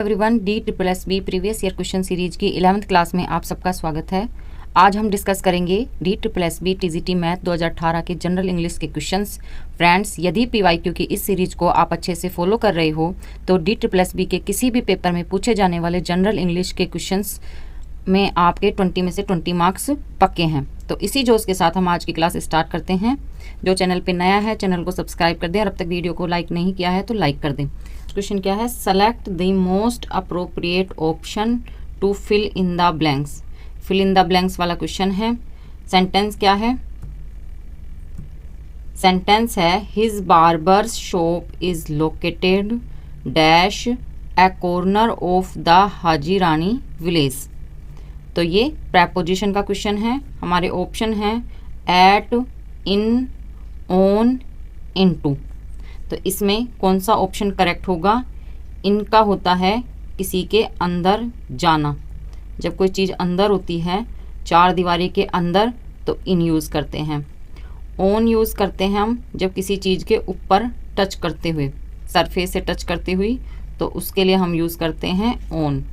Everyone, DSSB previous year question series की 11th class में आप सबका स्वागत है। आज हम डिस्कस करेंगे DSSB TGT मैथ 2018 के जनरल इंग्लिश के क्वेश्चंस। फ्रेंड्स, यदि PYQ की इस सीरीज को आप अच्छे से फॉलो कर रहे हो तो DSSB के किसी भी पेपर में पूछे जाने वाले जनरल इंग्लिश के क्वेश्चंस में आपके 20 में से 20 मार्क्स पक्के हैं। तो इसी जोश के साथ हम आज की क्लास स्टार्ट करते हैं। जो चैनल पे नया है चैनल को सब्सक्राइब कर दें और अब तक वीडियो को लाइक नहीं किया है तो लाइक कर दें। क्वेश्चन क्या है? Select the most appropriate option to fill in the blanks. Fill in the blanks वाला क्वेश्चन है। सेंटेंस क्या है? सेंटेंस है his barber's shop is located dash a corner of the Haji Rani village. तो ये प्रेपोजिशन का क्वेश्चन है। हमारे ऑप्शन हैं एट, इन, ऑन, इनटू। तो इसमें कौन सा ऑप्शन करेक्ट होगा? इनका होता है किसी के अंदर जाना। जब कोई चीज़ अंदर होती है, चार दीवारी के अंदर, तो इन यूज़ करते हैं। ऑन यूज़ करते हैं हम जब किसी चीज़ के ऊपर टच करते हुए, सरफेस से टच करती हुई, तो उसके लिए हम यूज़ करते हैं ऑन।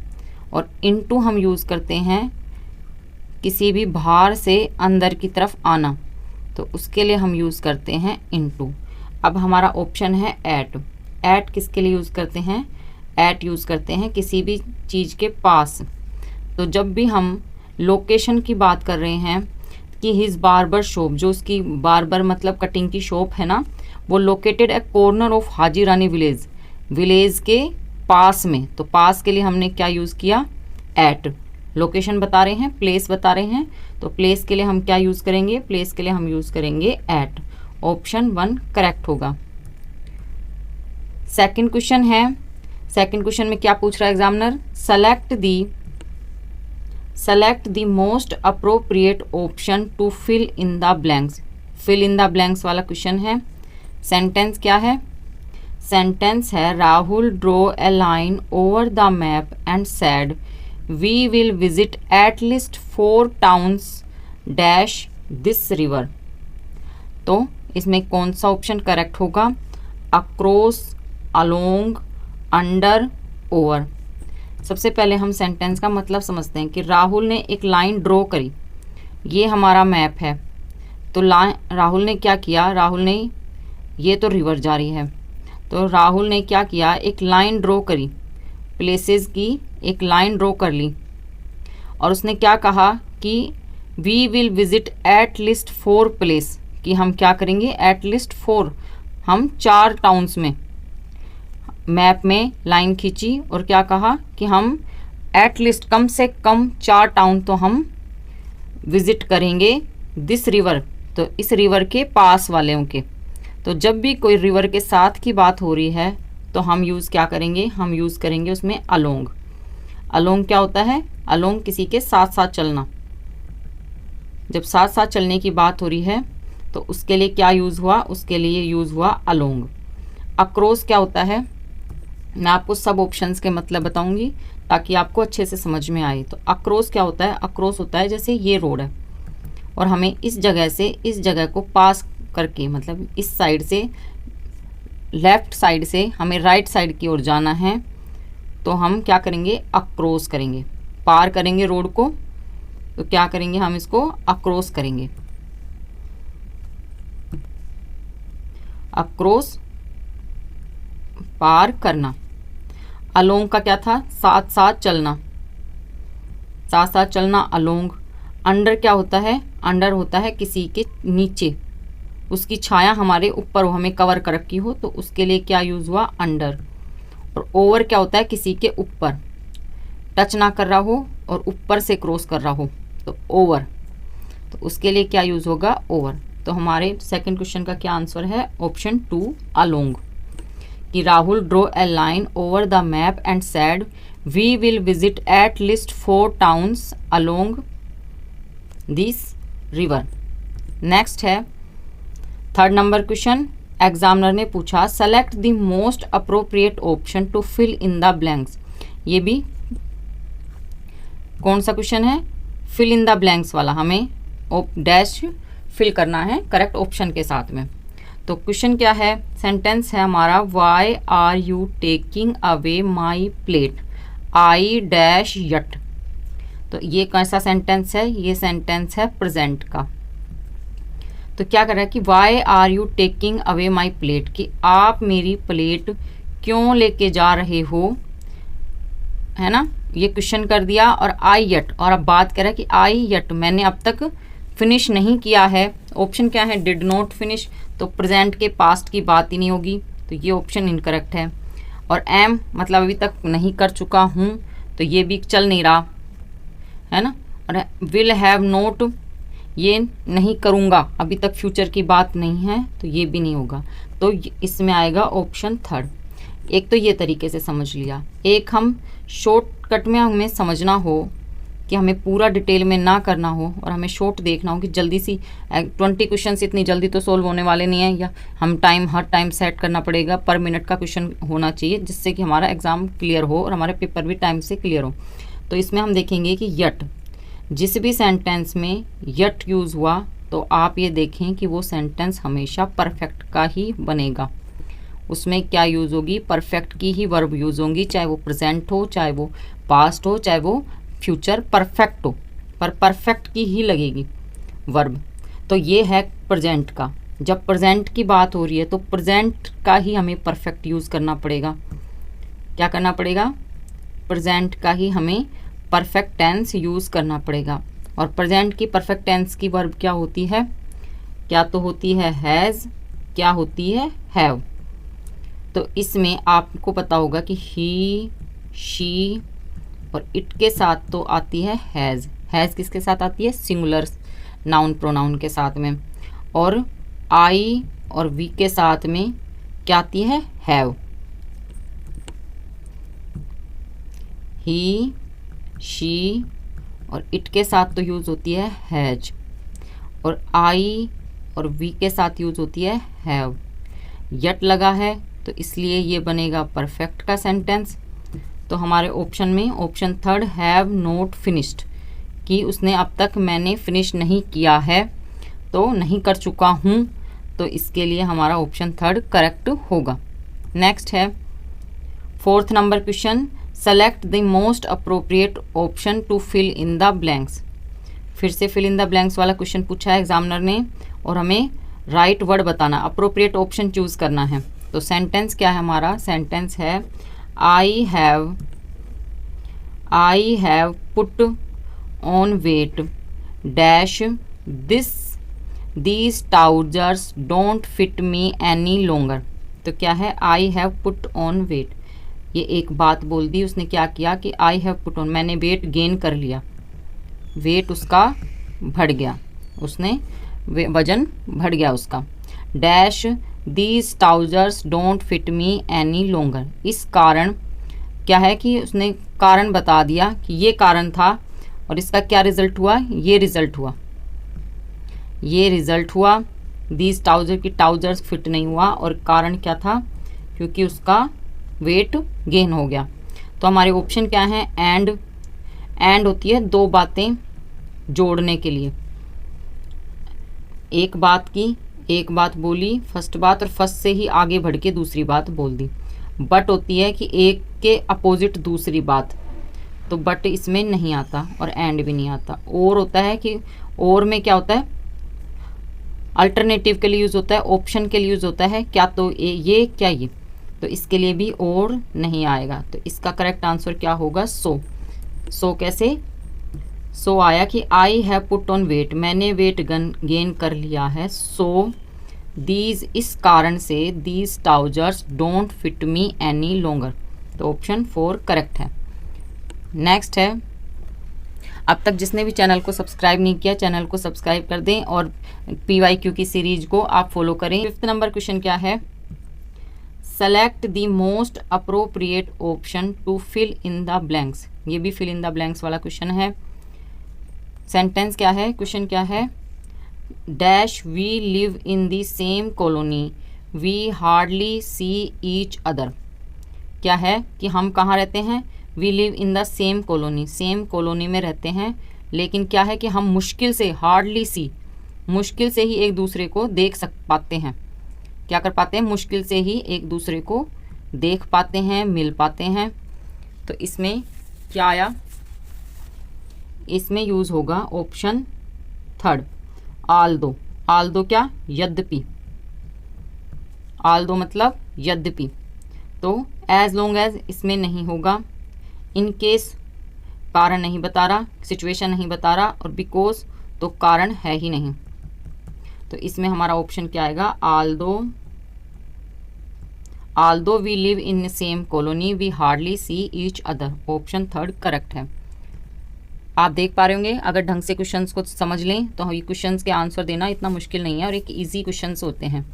और इनटू हम यूज़ करते हैं किसी भी बाहर से अंदर की तरफ आना, तो उसके लिए हम यूज़ करते हैं इनटू। अब हमारा ऑप्शन है एट। एट किसके लिए यूज़ करते हैं? एट यूज़ करते हैं किसी भी चीज़ के पास। तो जब भी हम लोकेशन की बात कर रहे हैं कि हिज बार्बर शॉप, जो उसकी बार्बर मतलब कटिंग की शॉप है ना, वो located A corner of Haji Rani village, village के पास में। तो पास के लिए हमने क्या यूज़ किया? एट। लोकेशन बता रहे हैं, प्लेस बता रहे हैं, तो प्लेस के लिए हम क्या यूज़ करेंगे? प्लेस के लिए हम यूज़ करेंगे एट। ऑप्शन 1 करेक्ट होगा। सेकंड क्वेश्चन है। सेकंड क्वेश्चन में क्या पूछ रहा है examiner? Select the most appropriate option to fill in the blanks. Fill in the blanks वाला क्वेश्चन है। सेंटेंस क्या है? सेंटेंस है Rahul draw a line over the map and said we will visit at least 4 towns dash this river. तो इसमें कौन सा option correct होगा? Across, along, under, over. सबसे पहले हम सेंटेंस का मतलब समझते हैं कि राहुल ने एक लाइन ड्रॉ करी। ये हमारा मैप है। तो राहुल ने क्या किया? राहुल ने, ये तो रिवर जा रही है, तो राहुल ने क्या किया? एक लाइन ड्रॉ करी, प्लेसेस की एक लाइन ड्रॉ कर ली। और उसने क्या कहा कि we will visit at least 4 place, कि हम क्या करेंगे? एट लीस्ट 4, हम 4 टाउन्स में मैप में लाइन खींची और क्या कहा कि हम एट लीस्ट कम से कम 4 टाउन तो हम विजिट करेंगे दिस रिवर, तो इस रिवर के पास वाले के। तो जब भी कोई रिवर के साथ की बात हो रही है तो हम यूज़ क्या करेंगे? हम यूज़ करेंगे उसमें अलोंग। अलोंग क्या होता है? अलोंग किसी के साथ साथ चलना। जब साथ साथ चलने की बात हो रही है तो उसके लिए क्या यूज़ हुआ? उसके लिए यूज़ हुआ अलोंग। अक्रॉस क्या होता है? मैं आपको सब ऑप्शंस के मतलब बताऊंगी ताकि आपको अच्छे से समझ में आए। तो अक्रॉस क्या होता है? अक्रॉस होता है जैसे ये रोड है और हमें इस जगह से इस जगह को पास करके, मतलब इस साइड से, लेफ़्ट साइड से हमें राइट साइड की ओर जाना है, तो हम क्या करेंगे? अक्रॉस करेंगे, पार करेंगे रोड को। तो क्या करेंगे? हम इसको अक्रॉस करेंगे। अक्रॉस, पार करना। अलोंग का क्या था? साथ साथ चलना, साथ साथ चलना, अलोंग। अंडर क्या होता है? अंडर होता है किसी के नीचे, उसकी छाया हमारे ऊपर हो, हमें कवर कर रखी हो, तो उसके लिए क्या यूज़ हुआ? अंडर। और ओवर क्या होता है? किसी के ऊपर टच ना कर रहा हो और ऊपर से क्रॉस कर रहा हो, तो ओवर। तो उसके लिए क्या यूज़ होगा? ओवर। तो हमारे सेकंड क्वेश्चन का क्या आंसर है? Option 2 along. कि Rahul draw a line over the map and said we will visit at least 4 towns along this river. Next है थर्ड नंबर क्वेश्चन। एग्जामिनर ने पूछा select the most appropriate option to fill in the blanks. ये भी कौन सा question है? Fill in the blanks वाला। हमें डैश फिल करना है करेक्ट ऑप्शन के साथ में। तो क्वेश्चन क्या है? सेंटेंस है हमारा why are you taking away my plate. I dash yet. तो ये कैसा सेंटेंस है? ये सेंटेंस है प्रेजेंट का। तो क्या कर रहा है कि why are you taking away my plate, कि आप मेरी प्लेट क्यों लेके जा रहे हो, है ना, ये क्वेश्चन कर दिया। और आई यट, और अब बात कर रहा है कि आई यट मैंने अब तक फिनिश नहीं किया है। ऑप्शन क्या है? डिड नॉट फिनिश, तो प्रेजेंट के पास्ट की बात ही नहीं होगी, तो ये ऑप्शन इनकरेक्ट है। और एम मतलब अभी तक नहीं कर चुका हूँ, तो ये भी चल नहीं रहा, है ना। और विल हैव नॉट, ये नहीं करूँगा, अभी तक फ्यूचर की बात नहीं है, तो ये भी नहीं होगा। तो इसमें आएगा ऑप्शन थर्ड। एक तो ये तरीके से समझ लिया। एक हम शॉर्टकट में हमें समझना हो कि हमें पूरा डिटेल में ना करना हो और हमें शॉर्ट देखना हो कि जल्दी सी 20 क्वेश्चन इतनी जल्दी तो सोल्व होने वाले नहीं है, या हम हर टाइम सेट करना पड़ेगा, पर मिनट का क्वेश्चन होना चाहिए जिससे कि हमारा एग्ज़ाम क्लियर हो और हमारे पेपर भी टाइम से क्लियर हो। तो इसमें हम देखेंगे कि यट, जिस भी सेंटेंस में यट यूज़ हुआ तो आप ये देखें कि वो सेंटेंस हमेशा परफेक्ट का ही बनेगा। उसमें क्या यूज़ होगी? परफेक्ट की ही वर्ब यूज़ होंगी, चाहे वो प्रेजेंट हो, चाहे वो पास्ट हो, चाहे वो फ्यूचर परफेक्ट हो, पर परफेक्ट की ही लगेगी वर्ब। तो ये है प्रेजेंट का। जब प्रेजेंट की बात हो रही है तो प्रेजेंट का ही हमें परफेक्ट यूज़ करना पड़ेगा। क्या करना पड़ेगा? प्रेजेंट का ही हमें परफेक्ट टेंस यूज़ करना पड़ेगा। और प्रेजेंट की परफेक्ट टेंस की वर्ब क्या होती है? क्या तो होती है हैज़, क्या होती है हैव। तो इसमें आपको पता होगा कि ही, शी और इट के साथ तो आती है हैज़। हैज़ किसके साथ आती है? सिंगुलर नाउन प्रोनाउन के साथ में। और आई और वी के साथ में क्या आती है? हैव। ही, शी और इट के साथ तो यूज़ होती है हैज, और आई और वी के साथ यूज़ होती है हैव। यट लगा है तो इसलिए ये बनेगा परफेक्ट का सेंटेंस। तो हमारे ऑप्शन में option third have not finished, कि उसने अब तक मैंने फिनिश नहीं किया है, तो नहीं कर चुका हूँ, तो इसके लिए हमारा ऑप्शन थर्ड करेक्ट होगा। नेक्स्ट है 4th number question, select the most appropriate option to fill in the blanks. फिर से फिल इन द ब्लैंक्स वाला क्वेश्चन पूछा है एग्जामिनर ने, और हमें राइट वर्ड बताना, अप्रोप्रिएट ऑप्शन चूज़ करना है। तो सेंटेंस क्या है हमारा? सेंटेंस है I have put on weight dash these trousers don't fit me any longer. तो क्या है? I have put on wait, ये एक बात बोल दी उसने। क्या किया कि आई हैव पुट ऑन, मैंने वेट गेन कर लिया, वेट उसका बढ़ गया, उसने वजन बढ़ गया उसका। Dash these trousers don't fit me any longer, इस कारण क्या है कि उसने कारण बता दिया कि ये कारण था, और इसका क्या रिजल्ट हुआ? ये रिजल्ट हुआ। दीज ट्राउजर की ट्राउजर्स फिट नहीं हुआ, और कारण क्या था? क्योंकि उसका वेट गेन हो गया। तो हमारे ऑप्शन क्या है? एंड होती है दो बातें जोड़ने के लिए। एक बात बोली फर्स्ट बात, और फर्स्ट से ही आगे बढ़ के दूसरी बात बोल दी। बट होती है कि एक के अपोजिट दूसरी बात, तो बट इसमें नहीं आता, और एंड भी नहीं आता। और होता है कि और में क्या होता है? अल्टरनेटिव के लिए यूज़ होता है, ऑप्शन के लिए यूज़ होता है, क्या तो ये क्या ये, तो इसके लिए भी और नहीं आएगा। तो इसका करेक्ट आंसर क्या होगा? सो कैसे? सो आया कि I have put on weight, मैंने वेट गेन कर लिया है। सो दीज, इस कारण से, these trousers don't fit me any longer. तो ऑप्शन 4 करेक्ट है। नेक्स्ट है, अब तक जिसने भी चैनल को सब्सक्राइब नहीं किया, चैनल को सब्सक्राइब कर दें और PYQ की सीरीज को आप फॉलो करें। 5th नंबर क्वेश्चन क्या है? Select the most appropriate option to fill in the blanks. ये भी फिल इन द ब्लैंक्स वाला क्वेश्चन है। सेंटेंस क्या है? क्वेश्चन क्या है? Dash we live in the same colony, we hardly see each other. क्या है कि हम कहाँ रहते हैं? We live in the same colony, same colony में रहते हैं, लेकिन क्या है कि हम मुश्किल से, हार्डली सी, मुश्किल से ही एक दूसरे को देख पाते हैं। क्या कर पाते हैं? मुश्किल से ही एक दूसरे को देख पाते हैं, मिल पाते हैं। तो इसमें क्या आया, इसमें यूज होगा ऑप्शन थर्ड, आल्दो। आल्दो क्या, यद्यपि, आल्दो मतलब यद्यपि। तो एज लॉन्ग एज इसमें नहीं होगा, इन केस कारण नहीं बता रहा, सिचुएशन नहीं बता रहा, और बिकॉज तो कारण है ही नहीं। तो इसमें हमारा ऑप्शन क्या आएगा, although, although we live in same colony we hardly see each other. Option third correct है। आप देख पा रहे होंगे, अगर ढंग से क्वेश्चंस को समझ लें तो ये क्वेश्चंस के आंसर देना इतना मुश्किल नहीं है, और एक इजी क्वेश्चंस होते हैं।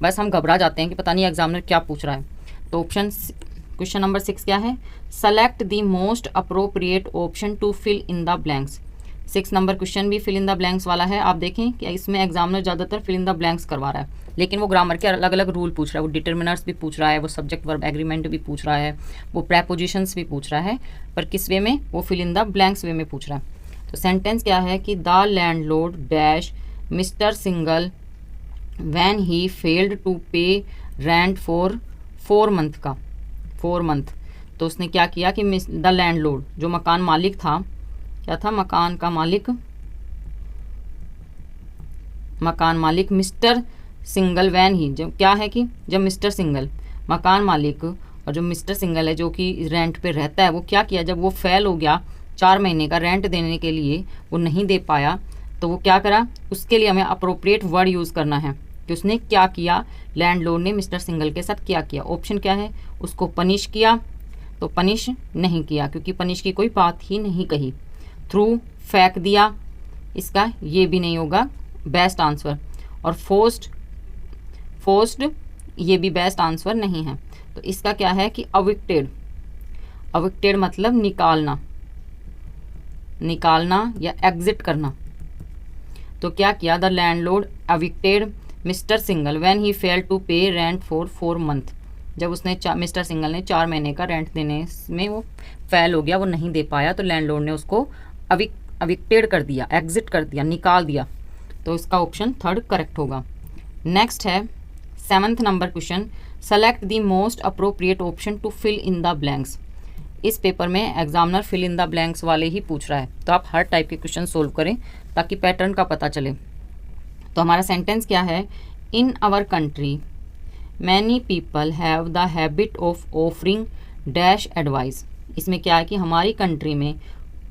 बस हम घबरा जाते हैं कि पता नहीं एग्जामिनर क्या पूछ रहा है। तो ऑप्शन क्वेश्चन नंबर 6 क्या है, select the most appropriate option to fill in the blanks. 6 number question भी फिल इन द ब्लैंक्स वाला है। आप देखें कि इसमें एग्जामिनर ज़्यादातर फिल इन द ब्लैंक्स करवा रहा है, लेकिन वो ग्रामर के अलग अलग रूल पूछ रहा है, वो डिटर्मिनर्स भी पूछ रहा है, वो सब्जेक्ट वर्ब एग्रीमेंट भी पूछ रहा है, वो प्रेपोजिशंस भी पूछ रहा है, पर किस वे में, वो fill in the blanks way में पूछ रहा है। तो सेंटेंस क्या है कि the landlord dash Mr Singhal when he failed to pay rent for 4 month का, 4 मंथ। तो उसने क्या किया कि द लैंडलॉर्ड, जो मकान मालिक था, क्या था, मकान का मालिक, मकान मालिक मिस्टर सिंगल वैन ही, जब क्या है कि जब मिस्टर सिंगल मकान मालिक और जो मिस्टर सिंगल है जो कि रेंट पे रहता है, वो क्या किया, जब वो फेल हो गया 4 महीने का रेंट देने के लिए, वो नहीं दे पाया, तो वो क्या करा, उसके लिए हमें अप्रोप्रिएट वर्ड यूज़ करना है कि उसने क्या किया, लैंडलॉर्ड ने मिस्टर सिंगल के साथ क्या किया। ऑप्शन क्या है, उसको पनिश किया, तो पनिश नहीं किया क्योंकि पनिश की कोई बात ही नहीं कही। थ्रू फेंक दिया, इसका ये भी नहीं होगा बेस्ट आंसर। और फोर्स्ड ये भी बेस्ट आंसर नहीं है। तो इसका क्या है कि अविक्टेड, अविक्टेड मतलब निकालना, निकालना या एग्जिट करना। तो क्या किया, the landlord evicted Mr Singhal when he fail to pay rent for 4 month. जब उसने मिस्टर सिंगल ने 4 महीने का रेंट देने में वो फेल हो गया, वो नहीं दे पाया, तो लैंडलॉर्ड ने उसको अविक्टेड कर दिया, एग्जिट कर दिया, निकाल दिया। तो इसका ऑप्शन थर्ड करेक्ट होगा। नेक्स्ट है 7th number question, select the most appropriate option to fill in the blanks. इस पेपर में examiner fill in the blanks वाले ही पूछ रहा है, तो आप हर टाइप के क्वेश्चन सोल्व करें ताकि पैटर्न का पता चले। तो हमारा सेंटेंस क्या है, in our country many people have the habit of offering dash advice. इसमें क्या है कि हमारी कंट्री में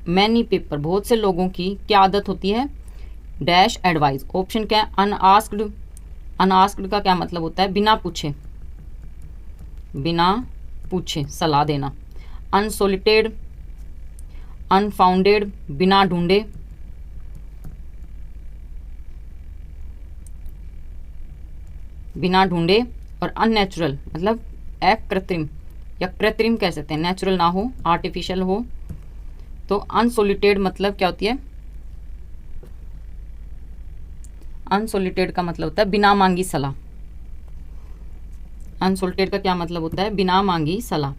मैनी पीपल, बहुत से लोगों की क्या आदत होती है, डैश एडवाइस। ऑप्शन क्या है, अनआस्क्ड। अनआस्क्ड का क्या मतलब होता है, बिना पूछे, बिना पूछे सलाह देना। अनसोलिटेड, अनफाउंडेड बिना ढूंढे, बिना ढूंढे, और अननेचुरल मतलब अकृत्रिम या कृत्रिम कह सकते हैं, नेचुरल ना हो, आर्टिफिशियल हो। तो अनसोलिटेड मतलब क्या होती है, अनसोलिटेड का मतलब होता है बिना मांगी सलाह। अनसोलिटेड का क्या मतलब होता है, बिना मांगी सलाह,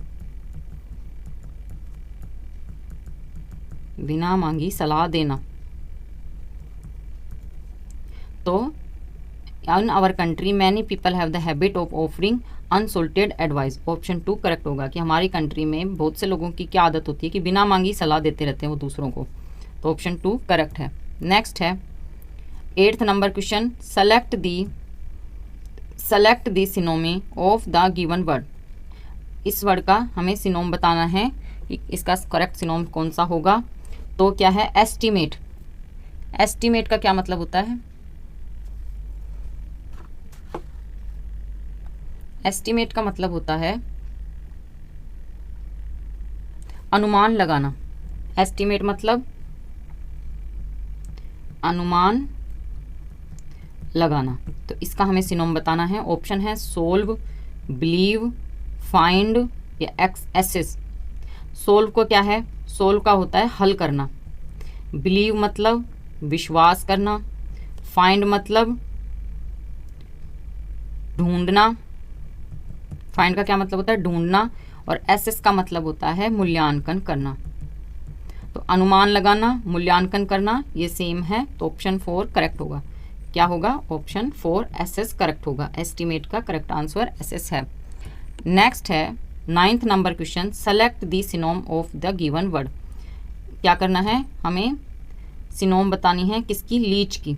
बिना मांगी सलाह देना। तो in our country many people have the habit of offering unsolicited advice. Option 2 correct होगा कि हमारी कंट्री में बहुत से लोगों की क्या आदत होती है कि बिना मांगी सलाह देते रहते हैं वो दूसरों को। तो ऑप्शन 2 करेक्ट है। नेक्स्ट है 8th number question, select the synonym of the given word. इस वर्ड का हमें सिनोम बताना है कि इसका करेक्ट सिनोम कौन सा होगा। तो क्या है, एस्टिमेट। एस्टिमेट का क्या मतलब होता है, एस्टिमेट का मतलब होता है अनुमान लगाना। एस्टिमेट मतलब अनुमान लगाना। तो इसका हमें सिनोम बताना है। ऑप्शन है सोल्व, बिलीव, फाइंड या एसेस। सोल्व को क्या है, सोल्व का होता है हल करना। बिलीव मतलब विश्वास करना। फाइंड मतलब ढूंढना। फाइंड का क्या मतलब होता है, ढूंढना। और एसेस का मतलब होता है मूल्यांकन करना। तो अनुमान लगाना, मूल्यांकन करना, ये सेम है। तो ऑप्शन 4 करेक्ट होगा। क्या होगा, ऑप्शन 4 एसेस करेक्ट होगा। एस्टिमेट का करेक्ट आंसर एसेस है। नेक्स्ट है 9th number question, select the synonym of the given word. क्या करना है, हमें सिनोम बतानी है किसकी, लीच की।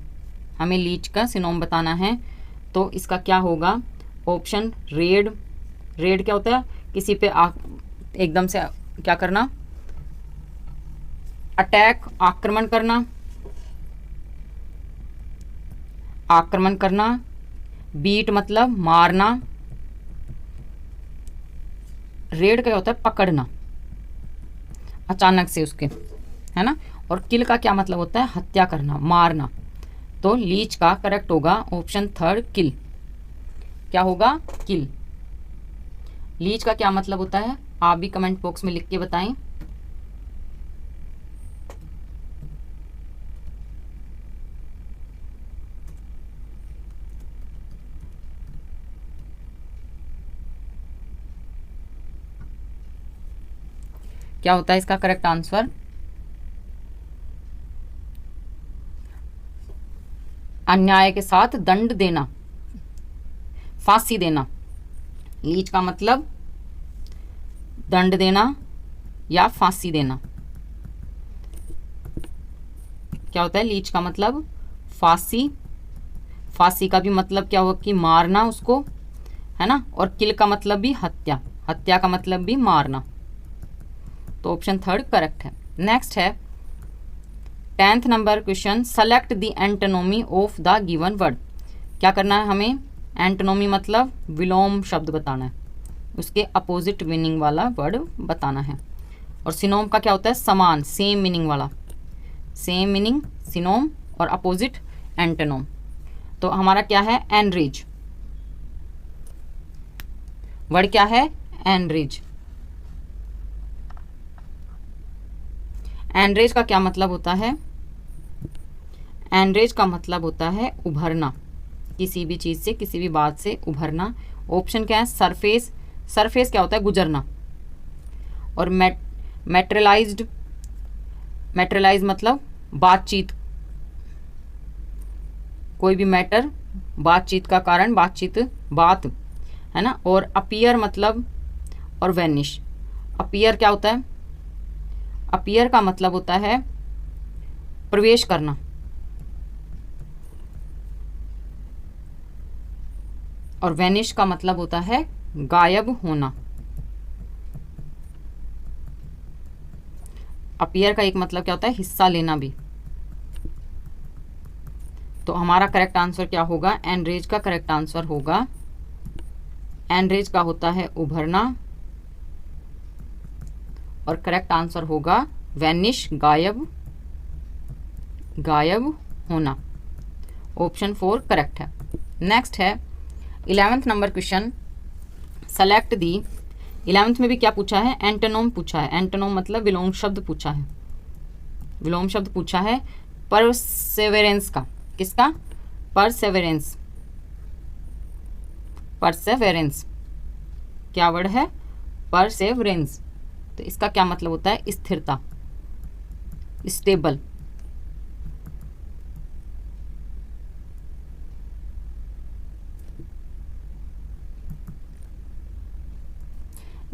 हमें लीच का सिनोम बताना है। तो इसका क्या होगा, ऑप्शन रेड। रेड क्या होता है, किसी पे एकदम से क्या करना, अटैक, आक्रमण करना, आक्रमण करना। बीट मतलब मारना। रेड क्या होता है, पकड़ना अचानक से उसके, है ना। और किल का क्या मतलब होता है, हत्या करना, मारना। तो लीच का करेक्ट होगा ऑप्शन थर्ड, किल। क्या होगा, किल। लीच का क्या मतलब होता है, आप भी कमेंट बॉक्स में लिख के बताएं। क्या होता है इसका करेक्ट आंसर, अन्याय के साथ दंड देना, फांसी देना। लीच का मतलब दंड देना या फांसी देना। क्या होता है, लीच का मतलब फांसी। फांसी का भी मतलब क्या होगा कि मारना उसको, है ना। और किल का मतलब भी हत्या, हत्या का मतलब भी मारना। तो ऑप्शन थर्ड करेक्ट है। नेक्स्ट है 10th number question, select the antonym of the given word. क्या करना है हमें, एंटोनोमी मतलब विलोम शब्द बताना है, उसके अपोजिट मीनिंग वाला वर्ड बताना है। और सिनोम का क्या होता है, समान, सेम मीनिंग वाला, सेम मीनिंग सिनोम और अपोजिट एंटोनोम। तो हमारा क्या है, एनरिच। वर्ड क्या है, एनरिच। एनरेज का क्या मतलब होता है, एनरेज का मतलब होता है उभरना, किसी भी चीज से, किसी भी बात से उभरना। ऑप्शन क्या है, सरफेस। सरफेस क्या होता है, गुजरना। और मेटेरियलाइज्ड, मेटेरियलाइज मतलब बातचीत, कोई भी मैटर, बातचीत का कारण, बातचीत, बात, है ना। और अपीयर मतलब, और वैनिश। अपीयर क्या होता है, अपीयर का मतलब होता है प्रवेश करना। और वैनिश का मतलब होता है गायब होना। अपीयर का एक मतलब क्या होता है, हिस्सा लेना भी। तो हमारा करेक्ट आंसर क्या होगा, एनरेज का करेक्ट आंसर होगा, एनरेज का होता है उभरना, और करेक्ट आंसर होगा वैनिश, गायब, गायब होना। ऑप्शन 4 करेक्ट है। नेक्स्ट है 11th नंबर क्वेश्चन, सेलेक्ट दी। 11th में भी क्या पूछा है, एंटोनोम पूछा है। एंटोनोम मतलब विलोम शब्द पूछा है, विलोम शब्द पूछा है परसेवरेंस का। किसका, परसेवरेंस। परसेवरेंस क्या वर्ड है, परसेवरेंस। तो इसका क्या मतलब होता है, स्थिरता, स्टेबल।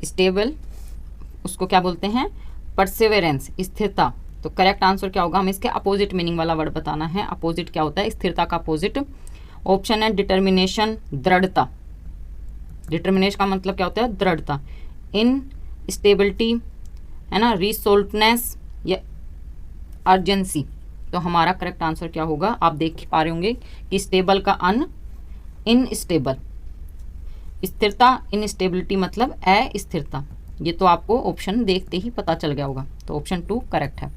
स्टेबल उसको क्या बोलते हैं, परसेवरेंस, स्थिरता। तो करेक्ट आंसर क्या होगा, हमें इसके अपोजिट मीनिंग वाला वर्ड बताना है। अपोजिट क्या होता है, स्थिरता का अपोजिट। ऑप्शन है डिटर्मिनेशन, दृढ़ता। डिटर्मिनेशन का मतलब क्या होता है, दृढ़ता। इन स्टेबिलिटी, है ना, रिसोल्टनेस या अर्जेंसी। तो हमारा करेक्ट आंसर क्या होगा, आप देख पा रहे होंगे कि स्टेबल का इनस्टेबल, स्थिरता, इनस्टेबिलिटी मतलब अस्थिरता। ये तो आपको ऑप्शन देखते ही पता चल गया होगा। तो ऑप्शन 2 करेक्ट है।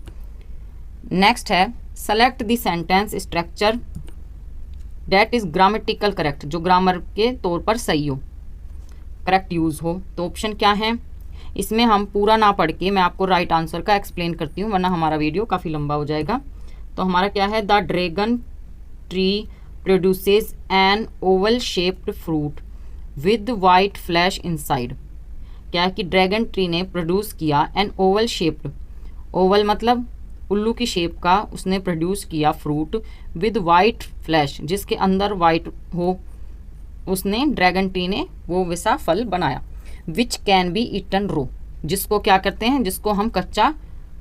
नेक्स्ट है select the sentence structure that is grammatical correct, जो ग्रामर के तौर पर सही हो, करेक्ट यूज हो। तो ऑप्शन क्या है, इसमें हम पूरा ना पढ़ के मैं आपको राइट आंसर का एक्सप्लेन करती हूँ, वरना हमारा वीडियो काफ़ी लंबा हो जाएगा। तो हमारा क्या है, the dragon tree produces N Oval shaped fruit with white flash inside. क्या है कि ड्रैगन ट्री ने प्रोड्यूस किया एन ओवल शेप्ड, ओवल मतलब उल्लू की शेप का, उसने प्रोड्यूस किया फ्रूट विद वाइट फ्लैश, जिसके अंदर वाइट हो, उसने ड्रैगन ट्री ने वो वैसा फल बनाया। विच कैन बी ईटन रो, जिसको क्या करते हैं, जिसको हम कच्चा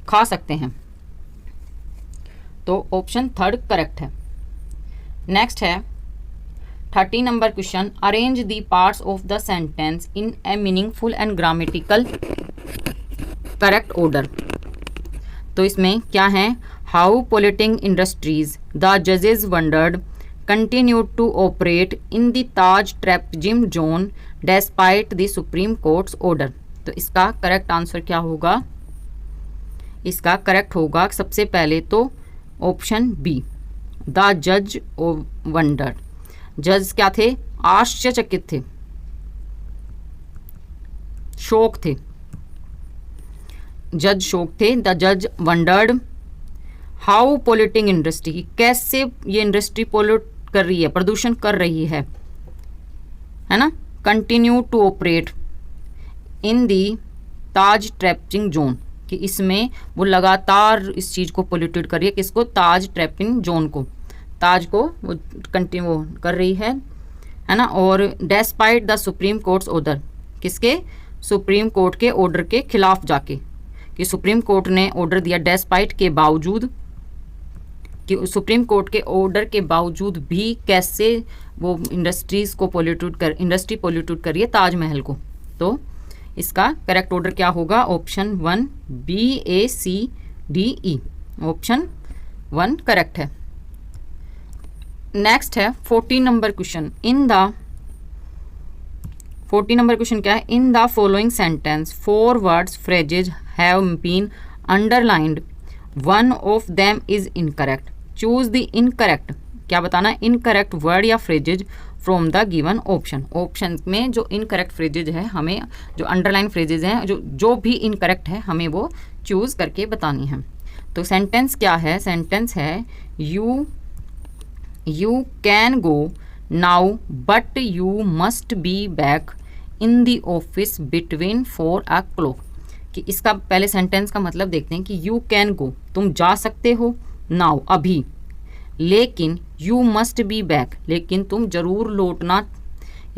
खा सकते हैं। तो ऑप्शन थर्ड करेक्ट है। नेक्स्ट है 30 number question, arrange the parts of the sentence in A meaningful and grammatical correct order. तो इसमें क्या है, हाउ पॉलिटिंग इंडस्ट्रीज द जजेस wandered continued to operate in the Taj Trapezim zone despite the Supreme Court's order। तो इसका correct answer क्या होगा, इसका करेक्ट होगा सबसे पहले तो ऑप्शन बी, द जज वंडर्ड। जज क्या थे, आश्चर्यचकित थे, शोक थे, जज शोक थे। द जज वंडर्ड हाउ पॉल्यूटिंग इंडस्ट्री, कैसे ये इंडस्ट्री पॉल्यूट कर रही है, प्रदूषण कर रही है ना। Continue to operate in the Taj trapping zone, कि इसमें वो लगातार इस चीज़ को पोल्यूटेड कर रही है, किसको, ताज ट्रैपिंग जोन को, ताज को वो कंटिन्यू कर रही है ना। और despite the supreme courts order, किसके, सुप्रीम कोर्ट के ऑर्डर के खिलाफ जाके, कि सुप्रीम कोर्ट ने ऑर्डर दिया, डेस्पाइट के बावजूद, कि सुप्रीम कोर्ट के ऑर्डर के बावजूद भी कैसे वो इंडस्ट्री पोल्यूट कर रही है ताजमहल को। तो इसका करेक्ट ऑर्डर क्या होगा, ऑप्शन 1 BACDE, ऑप्शन 1 करेक्ट है। नेक्स्ट है 14 नंबर क्वेश्चन, 14 नंबर क्वेश्चन क्या है, in the following sentence 4 words phrases have been underlined, one of them is incorrect, choose the incorrect, क्या बताना है, इनकरेक्ट वर्ड या phrases from the given option. Option में जो इनकरेक्ट फ्रेजेज है, हमें जो अंडरलाइन फ्रेजेज हैं, जो भी इनकरेक्ट है, हमें वो चूज करके बतानी है। तो सेंटेंस क्या है, सेंटेंस है you can go now but you must be back in the office between 4 o'clock। कि इसका पहले सेंटेंस का मतलब देखते हैं कि यू कैन गो, तुम जा सकते हो, नाउ अभी, लेकिन यू मस्ट बी बैक, लेकिन तुम जरूर लौटना,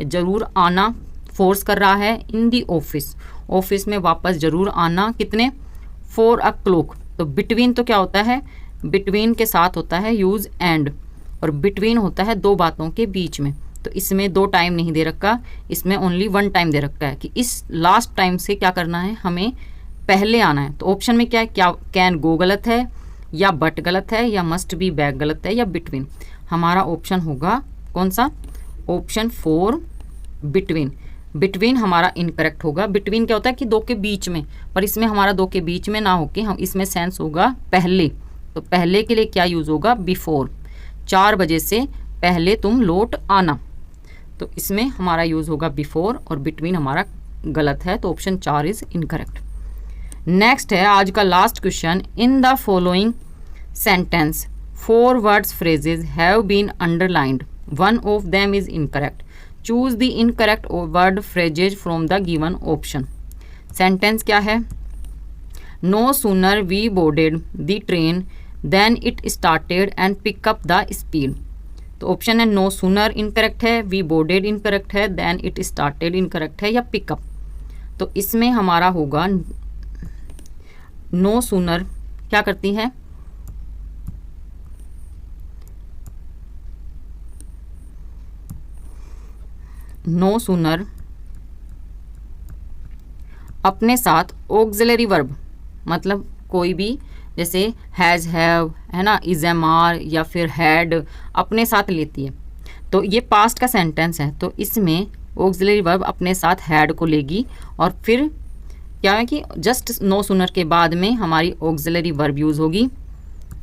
जरूर आना फोर्स कर रहा है, इन दी ऑफिस, ऑफिस में वापस जरूर आना, कितने, 4 o'clock। तो बिटवीन तो क्या होता है, बिटवीन के साथ होता है यूज एंड, और बिटवीन होता है दो बातों के बीच में। तो इसमें 2 टाइम नहीं दे रखा, इसमें ओनली 1 टाइम दे रखा है, कि इस लास्ट टाइम से क्या करना है, हमें पहले आना है। तो ऑप्शन में क्या है, क्या कैन गो गलत है, या बट गलत है, या मस्ट बी बैक गलत है, या बिटवीन। हमारा ऑप्शन होगा कौन सा, ऑप्शन 4 बिटवीन। बिटवीन हमारा इनकरेक्ट होगा। बिटवीन क्या होता है कि 2 के बीच में, पर इसमें हमारा 2 के बीच में ना होके हम इसमें सेंस होगा पहले। तो पहले के लिए क्या यूज़ होगा, बिफोर, 4 बजे से पहले तुम लौट आना। तो इसमें हमारा यूज़ होगा बिफोर, और बिटवीन हमारा गलत है, तो ऑप्शन 4 इज़ इनकरेक्ट। नेक्स्ट है आज का last question, in the following sentence 4 words phrases have been underlined, one of them is incorrect, choose the incorrect word phrases from the given option. Sentence क्या है, no sooner we boarded the train then it started and pick up the speed. तो option है no sooner incorrect है, we boarded incorrect है, then it started incorrect है, या pickup. तो इसमें हमारा होगा नो सूनर क्या करती है, नो सूनर अपने साथ ऑक्सिलरी वर्ब, मतलब कोई भी जैसे हैज़, हैव, है ना, इज, एम, आर, या फिर हैड अपने साथ लेती है। तो ये पास्ट का सेंटेंस है, तो इसमें ऑक्सिलरी वर्ब अपने साथ हैड को लेगी, और फिर क्या है कि जस्ट नो सूनर के बाद में हमारी ऑक्सिलरी वर्ब यूज़ होगी,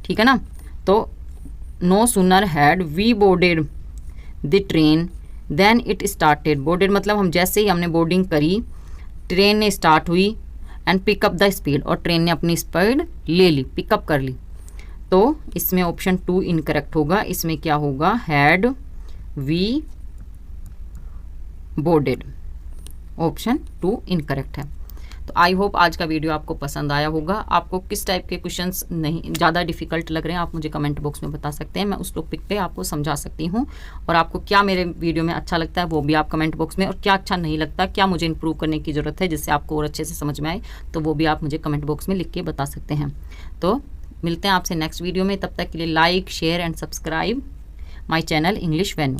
ठीक है ना। तो no sooner had we boarded the train then it started, boarded मतलब हम जैसे ही हमने बोर्डिंग करी, ट्रेन ने स्टार्ट हुई, एंड पिकअप द स्पीड, और ट्रेन ने अपनी स्पीड ले ली, पिकअप कर ली। तो इसमें ऑप्शन 2 इनकरेक्ट होगा। इसमें क्या होगा, had we boarded, option 2 incorrect है। तो आई होप आज का वीडियो आपको पसंद आया होगा। आपको किस टाइप के क्वेश्चंस नहीं ज़्यादा डिफिकल्ट लग रहे हैं आप मुझे कमेंट बॉक्स में बता सकते हैं, मैं उस टॉपिक पे आपको समझा सकती हूँ। और आपको क्या मेरे वीडियो में अच्छा लगता है वो भी आप कमेंट बॉक्स में, और क्या अच्छा नहीं लगता, क्या मुझे इंप्रूव करने की ज़रूरत है जिससे आपको और अच्छे से समझ में आए, तो वो भी आप मुझे कमेंट बॉक्स में लिख के बता सकते हैं। तो मिलते हैं आपसे नेक्स्ट वीडियो में, तब तक के लिए like share and subscribe my channel English venue.